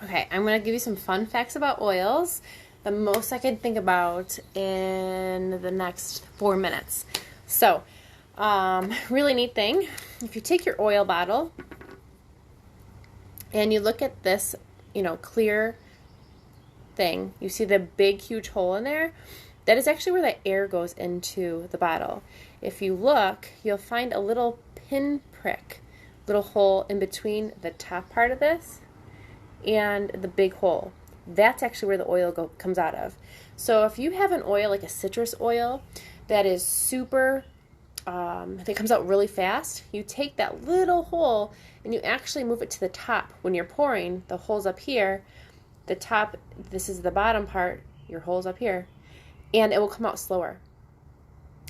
Okay, I'm going to give you some fun facts about oils, the most I can think about in the next 4 minutes. So, really neat thing. If you take your oil bottle and you look at this, clear thing, you see the big, huge hole in there. That is actually where the air goes into the bottle. If you look, you'll find a little pinprick, little hole in between the top part of this and the big hole. That's actually where the oil comes out of. So if you have an oil like a citrus oil that is super, that comes out really fast, you take that little hole and you actually move it to the top. When you're pouring, the hole's up here, the top, this is the bottom part, your hole's up here, and it will come out slower.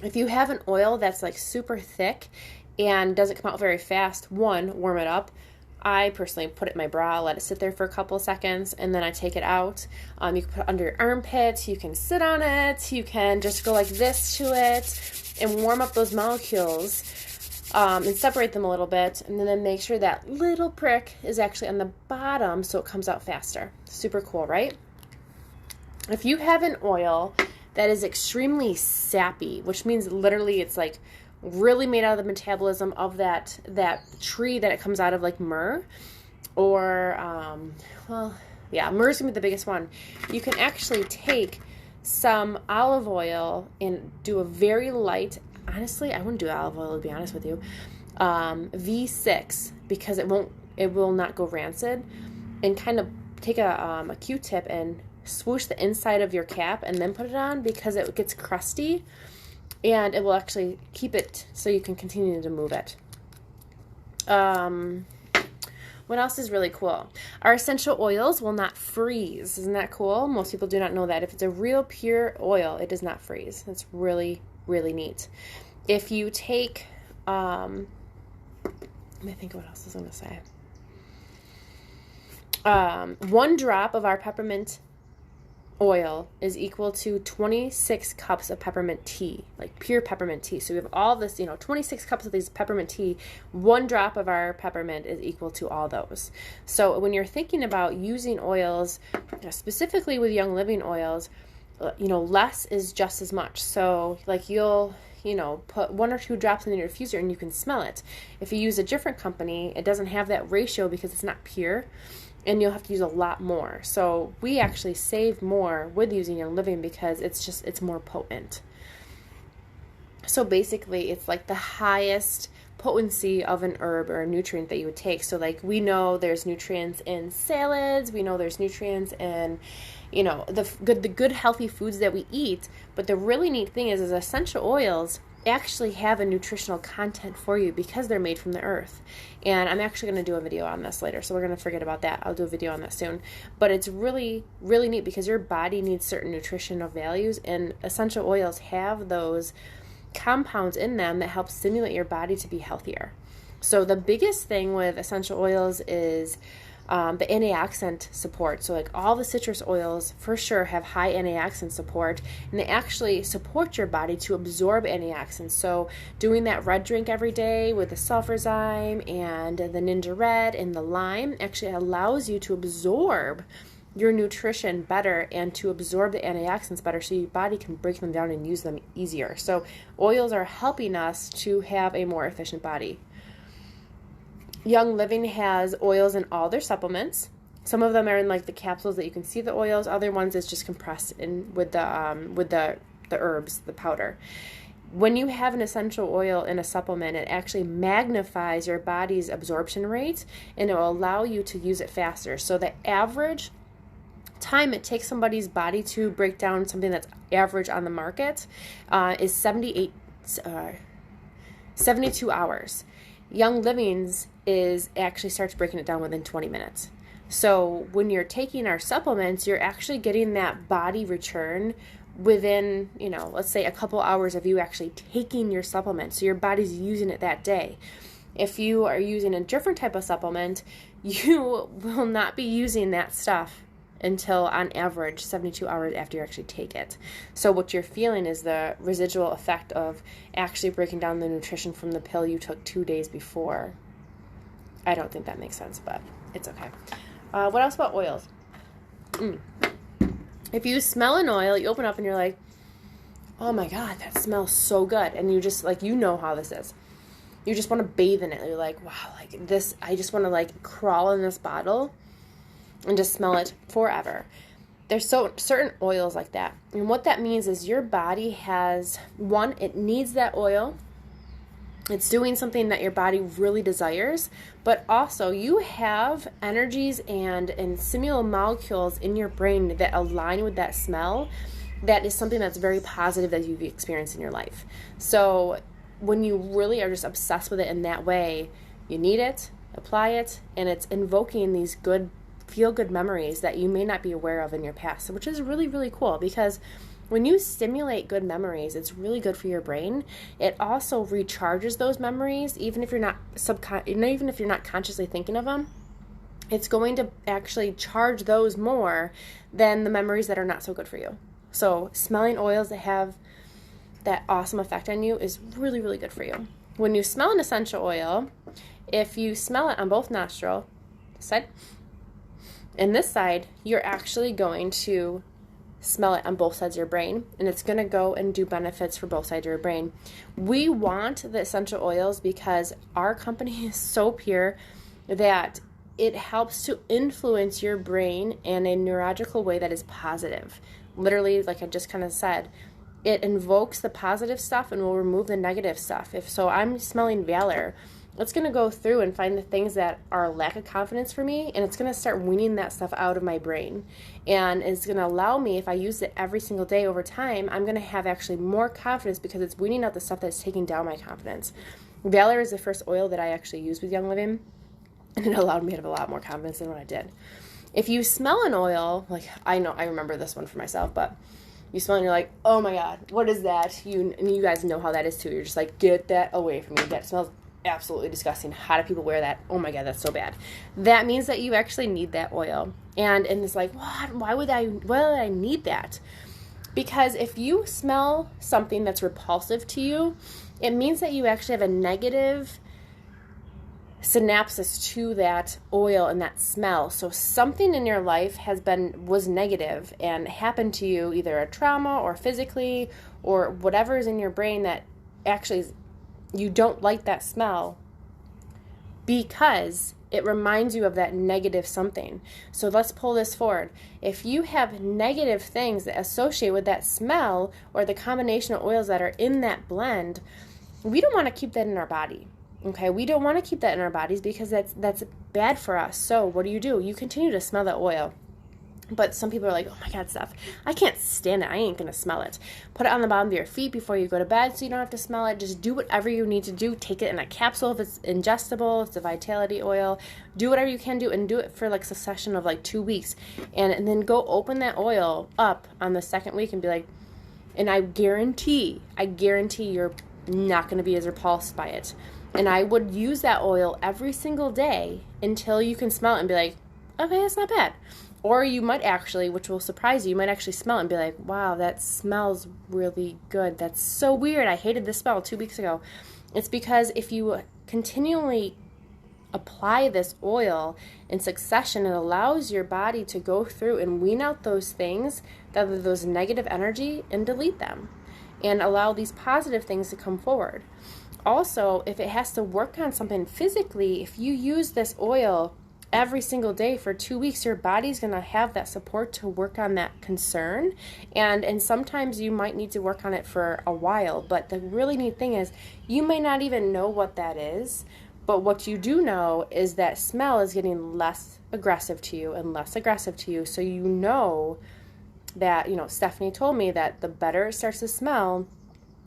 If you have an oil that's like super thick and doesn't come out very fast, one, warm it up. I personally put it in my bra, let it sit there for a couple of seconds, and then I take it out. You can put it under your armpit, you can sit on it, you can just go like this to it and warm up those molecules and separate them a little bit, and then make sure that little prick is actually on the bottom so it comes out faster. Super cool, right? If you have an oil that is extremely sappy, which means literally it's like really made out of the metabolism of that tree that it comes out of, like myrrh, or myrrh is gonna be the biggest one. You can actually take some olive oil and do a very light, honestly I wouldn't do olive oil to be honest with you, V6, because it will not go rancid, and kind of take a Q-tip and swoosh the inside of your cap and then put it on, because it gets crusty and it will actually keep it so you can continue to move it. What else is really cool? Our essential oils will not freeze. Isn't that cool? Most people do not know that. If it's a real pure oil, it does not freeze. It's really, really neat. If you take, let me think of what else I was going to say. 1 drop of our peppermint oil is equal to 26 cups of peppermint tea, like pure peppermint tea. So we have all this, 26 cups of these peppermint tea. 1 drop of our peppermint is equal to all those. So when you're thinking about using oils, specifically with Young Living oils, less is just as much. So like you'll put 1 or 2 drops in your diffuser and you can smell it. If you use a different company, it doesn't have that ratio because it's not pure, and you'll have to use a lot more. So we actually save more with using Young Living because it's more potent. So basically it's like the highest potency of an herb or a nutrient that you would take. So like we know there's nutrients in salads, we know there's nutrients in the good healthy foods that we eat, but the really neat thing is essential oils actually have a nutritional content for you because they're made from the earth. And I'm actually going to do a video on this later, so we're going to forget about that. I'll do a video on that soon. But it's really, really neat because your body needs certain nutritional values, and essential oils have those compounds in them that help stimulate your body to be healthier. So the biggest thing with essential oils is the antioxidant support. So like all the citrus oils for sure have high antioxidant support, and they actually support your body to absorb antioxidants. So doing that red drink every day with the sulfurzyme and the Ninja Red and the lime actually allows you to absorb your nutrition better and to absorb the antioxidants better, so your body can break them down and use them easier. So oils are helping us to have a more efficient body. Young Living has oils in all their supplements. Some of them are in like the capsules that you can see the oils. Other ones is just compressed in with the herbs, the powder. When you have an essential oil in a supplement, it actually magnifies your body's absorption rate, and it will allow you to use it faster. So the average time it takes somebody's body to break down something that's average on the market is 72 hours. Young Living's actually starts breaking it down within 20 minutes. So when you're taking our supplements, you're actually getting that body return within, let's say a couple hours of you actually taking your supplement. So your body's using it that day. If you are using a different type of supplement, you will not be using that stuff until on average 72 hours after you actually take it. So what you're feeling is the residual effect of actually breaking down the nutrition from the pill you took 2 days before. I don't think that makes sense, but it's okay. What else about oils? If you smell an oil, you open up and you're like, oh my God, that smells so good. And you just like, you know how this is. You just want to bathe in it. You're like, wow, like this, I just want to like crawl in this bottle and just smell it forever. There's certain oils like that. And what that means is your body has, one, it needs that oil. It's doing something that your body really desires, but also you have energies and similar molecules in your brain that align with that smell. That is something that's very positive that you've experienced in your life. So when you really are just obsessed with it in that way, you need it, apply it, and it's invoking these good, feel-good memories that you may not be aware of in your past, which is really, really cool because when you stimulate good memories, it's really good for your brain. It also recharges those memories, even if you're not consciously thinking of them. It's going to actually charge those more than the memories that are not so good for you. So smelling oils that have that awesome effect on you is really, really good for you. When you smell an essential oil, if you smell it on both nostril side and this side, you're actually going to smell it on both sides of your brain, and it's going to go and do benefits for both sides of your brain. We want the essential oils because our company is so pure that it helps to influence your brain in a neurological way that is positive. Literally, like I just kind of said, it invokes the positive stuff and will remove the negative stuff. If so, I'm smelling Valor, it's going to go through and find the things that are a lack of confidence for me, and it's going to start weaning that stuff out of my brain. And it's going to allow me, if I use it every single day over time, I'm going to have actually more confidence because it's weaning out the stuff that's taking down my confidence. Valor is the first oil that I actually used with Young Living, and it allowed me to have a lot more confidence than what I did. If you smell an oil, like I remember this one for myself, but you smell it and you're like, oh my God, what is that? And you guys know how that is too. You're just like, get that away from me. That smells absolutely disgusting. How do people wear that? Oh my God, that's so bad. That means that you actually need that oil. And it's like, what? Why would I need that? Because if you smell something that's repulsive to you, it means that you actually have a negative synapses to that oil and that smell. So something in your life was negative and happened to you, either a trauma or physically or whatever is in your brain that actually you don't like that smell because it reminds you of that negative something. So let's pull this forward. If you have negative things that associate with that smell or the combination of oils that are in that blend, we don't want to keep that in our body. Okay, we don't want to keep that in our bodies because that's bad for us. So what do? You continue to smell that oil. But some people are like, oh my God, Steph, I can't stand it. I ain't going to smell it. Put it on the bottom of your feet before you go to bed so you don't have to smell it. Just do whatever you need to do. Take it in a capsule if it's ingestible, if it's a vitality oil. Do whatever you can do and do it for like a succession of like 2 weeks. And then go open that oil up on the second week and be like, and I guarantee you're not going to be as repulsed by it. And I would use that oil every single day until you can smell it and be like, okay, that's not bad. Or you might actually, which will surprise you, you might actually smell it and be like, wow, that smells really good. That's so weird. I hated this smell 2 weeks ago. It's because if you continually apply this oil in succession, it allows your body to go through and wean out those things that are those negative energy and delete them and allow these positive things to come forward. Also, if it has to work on something physically, if you use this oil every single day for 2 weeks, your body's going to have that support to work on that concern. And sometimes you might need to work on it for a while. But the really neat thing is you may not even know what that is. But what you do know is that smell is getting less aggressive to you and less aggressive to you. So you know that, Stephanie told me that the better it starts to smell,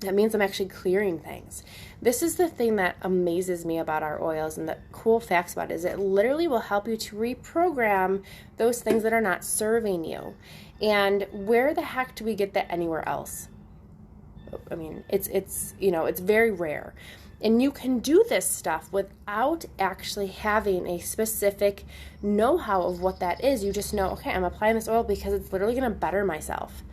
that means I'm actually clearing things. This is the thing that amazes me about our oils, and the cool facts about it is it literally will help you to reprogram those things that are not serving you. And where the heck do we get that anywhere else? I mean, it's very rare. And you can do this stuff without actually having a specific know-how of what that is. You just know, okay, I'm applying this oil because it's literally going to better myself.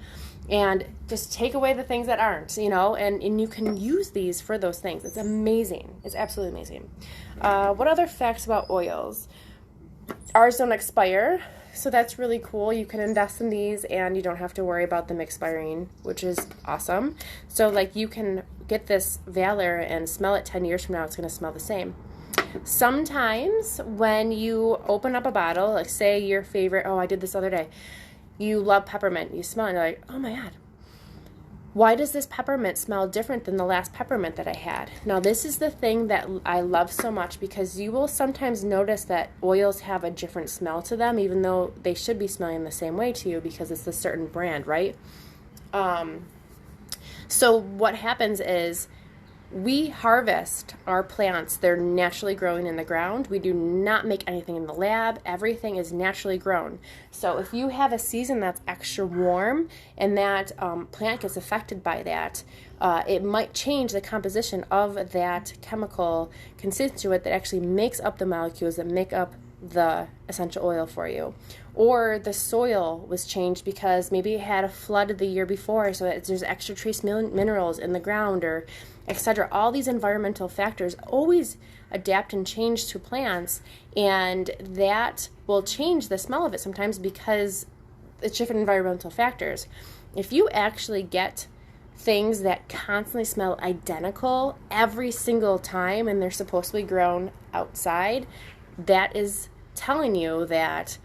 And just take away the things that aren't, and you can use these for those things. It's amazing. It's absolutely amazing. What other facts about oils? Ours don't expire, so that's really cool. You can invest in these and you don't have to worry about them expiring, which is awesome. So like you can get this Valor and smell it 10 years from now, it's going to smell the same. Sometimes when you open up a bottle, like say your favorite, I did this the other day, you love peppermint, you smell it and you're like, oh my God, why does this peppermint smell different than the last peppermint that I had? Now, this is the thing that I love so much, because you will sometimes notice that oils have a different smell to them, even though they should be smelling the same way to you because it's a certain brand, right? So what happens is we harvest our plants. They're naturally growing in the ground. We do not make anything in the lab. Everything is naturally grown. So if you have a season that's extra warm and that plant gets affected by that, it might change the composition of that chemical constituent that actually makes up the molecules that make up the essential oil for you. Or the soil was changed because maybe it had a flood the year before, so that there's extra trace minerals in the ground, or etc. All these environmental factors always adapt and change to plants, and that will change the smell of it sometimes because it's different environmental factors. If you actually get things that constantly smell identical every single time and they're supposed to be grown outside, that is telling you that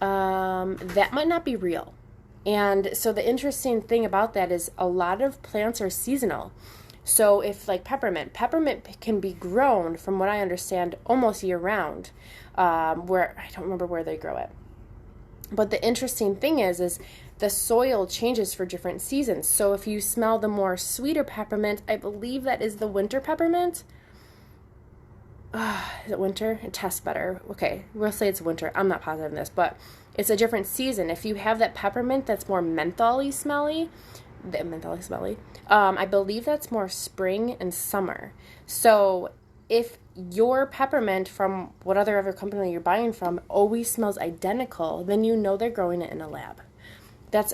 that might not be real. And so the interesting thing about that is a lot of plants are seasonal. So if like peppermint can be grown, from what I understand, almost year round, where I don't remember where they grow it. But the interesting thing is the soil changes for different seasons. So if you smell the more sweeter peppermint, I believe that is the winter peppermint. Is it winter? It tastes better. Okay, we'll say it's winter. I'm not positive in this, but it's a different season. If you have that peppermint that's more mentholy smelly, I believe that's more spring and summer. So if your peppermint from whatever company you're buying from always smells identical, then you know they're growing it in a lab.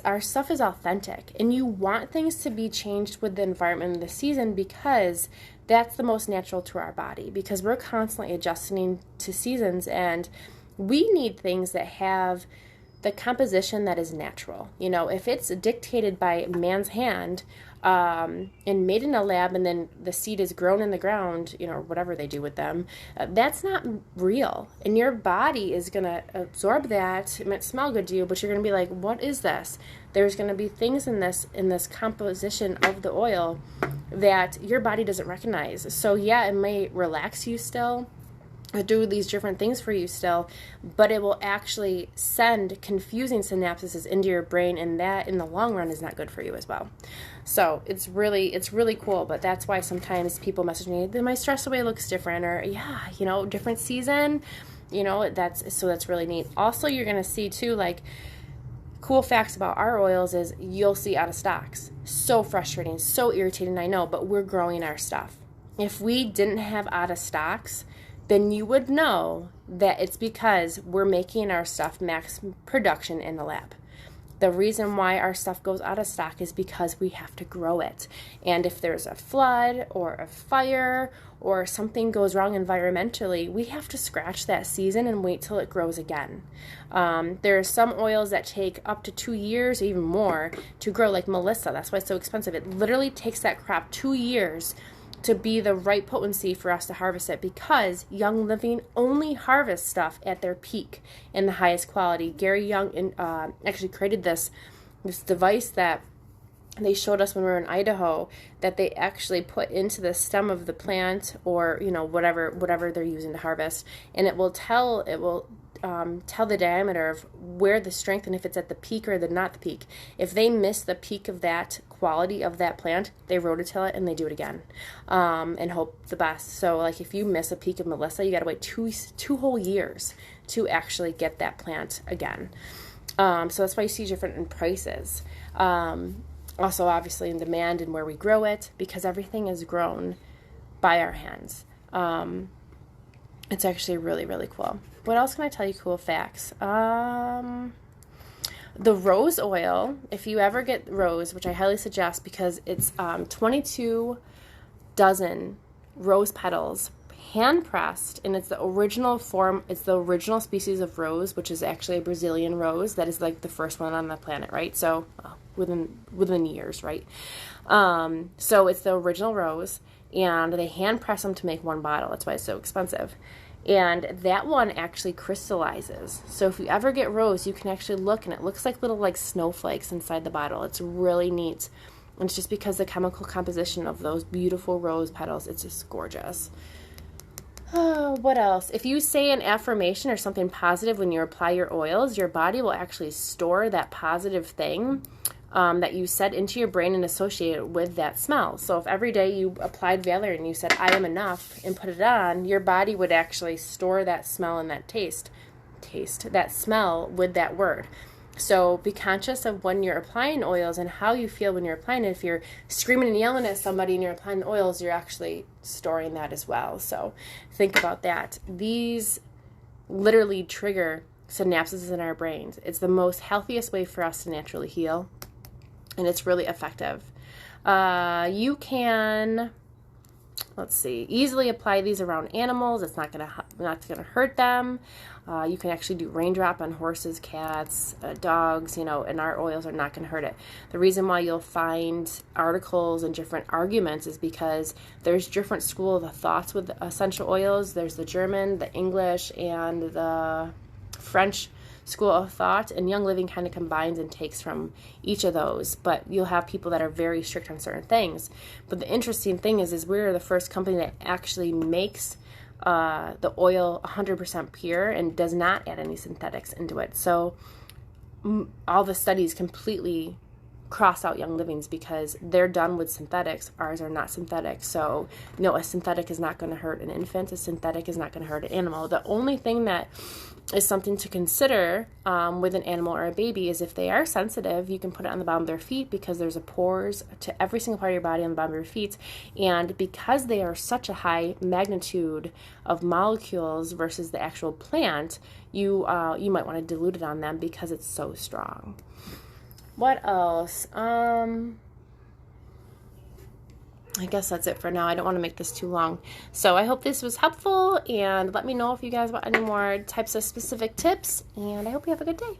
Our stuff is authentic, and you want things to be changed with the environment and the season, because that's the most natural to our body, because we're constantly adjusting to seasons, and we need things that have the composition that is natural. You know, if it's dictated by man's hand and made in a lab, and then the seed is grown in the ground, you know, whatever they do with them, that's not real. And your body is going to absorb that. It might smell good to you, but you're going to be like, what is this? There's going to be things in this composition of the oil that your body doesn't recognize. So yeah, it may relax you still, do these different things for you still, but it will actually send confusing synapses into your brain, and that in the long run is not good for you as well. So it's really cool. But that's why sometimes people message me, my stress away looks different, or different season, that's really neat. Also, you're gonna see too, like, cool facts about our oils is you'll see out of stocks. So frustrating, so irritating, I know, but we're growing our stuff. If we didn't have out of stocks, then you would know that it's because we're making our stuff max production in the lab. The reason why our stuff goes out of stock is because we have to grow it. And if there's a flood or a fire or something goes wrong environmentally, we have to scratch that season and wait till it grows again. There are some oils that take up to 2 years, even more, to grow, like Melissa. That's why it's so expensive. It literally takes that crop 2 years to be the right potency for us to harvest it, because Young Living only harvests stuff at their peak in the highest quality. Gary Young actually created this device that they showed us when we were in Idaho, that they actually put into the stem of the plant, or whatever they're using to harvest, and it will tell the diameter of where the strength, and if it's at the peak or not the peak. If they miss the peak of that quality of that plant, they rototill it and they do it again, and hope the best. So like if you miss a peak of Melissa, you got to wait two whole years to actually get that plant again. So that's why you see different in prices. Also, obviously, in demand and where we grow it, because everything is grown by our hands. It's actually really, really cool. What else can I tell you cool facts? The rose oil, if you ever get rose, which I highly suggest, because it's 22 dozen rose petals hand pressed, and it's the original form, it's the original species of rose, which is actually a Brazilian rose that is like the first one on the planet, right? So within years, right? So it's the original rose, and they hand press them to make one bottle. That's why it's so expensive. And that one actually crystallizes. So if you ever get rose, you can actually look, and it looks like little like snowflakes inside the bottle. It's really neat. And it's just because the chemical composition of those beautiful rose petals, it's just gorgeous. Oh, what else? If you say an affirmation or something positive when you apply your oils, your body will actually store that positive thing that you said into your brain and associate it with that smell. So if every day you applied Valerian and you said, I am enough, and put it on, your body would actually store that smell and that that smell with that word. So be conscious of when you're applying oils and how you feel when you're applying it. If you're screaming and yelling at somebody and you're applying the oils, you're actually storing that as well. So think about that. These literally trigger synapses in our brains. It's the most healthiest way for us to naturally heal, and it's really effective. You can, let's see, easily apply these around animals. It's not gonna hurt them. You can actually do raindrop on horses, cats, dogs, and our oils are not going to hurt it. The reason why you'll find articles and different arguments is because there's different school of thoughts with essential oils. There's the German, the English, and the French school of thought, and Young Living kind of combines and takes from each of those. But you'll have people that are very strict on certain things. But the interesting thing is we're the first company that actually makes the oil 100% pure and does not add any synthetics into it. So all the studies completely cross out Young Living's because they're done with synthetics. Ours are not synthetic. So no, a synthetic is not going to hurt an infant. A synthetic is not going to hurt an animal. The only thing that is something to consider with an animal or a baby is if they are sensitive, you can put it on the bottom of their feet because there's a pores to every single part of your body on the bottom of your feet. And because they are such a high magnitude of molecules versus the actual plant, you might want to dilute it on them because it's so strong. What else? I guess that's it for now. I don't want to make this too long. So I hope this was helpful, and let me know if you guys want any more types of specific tips, and I hope you have a good day.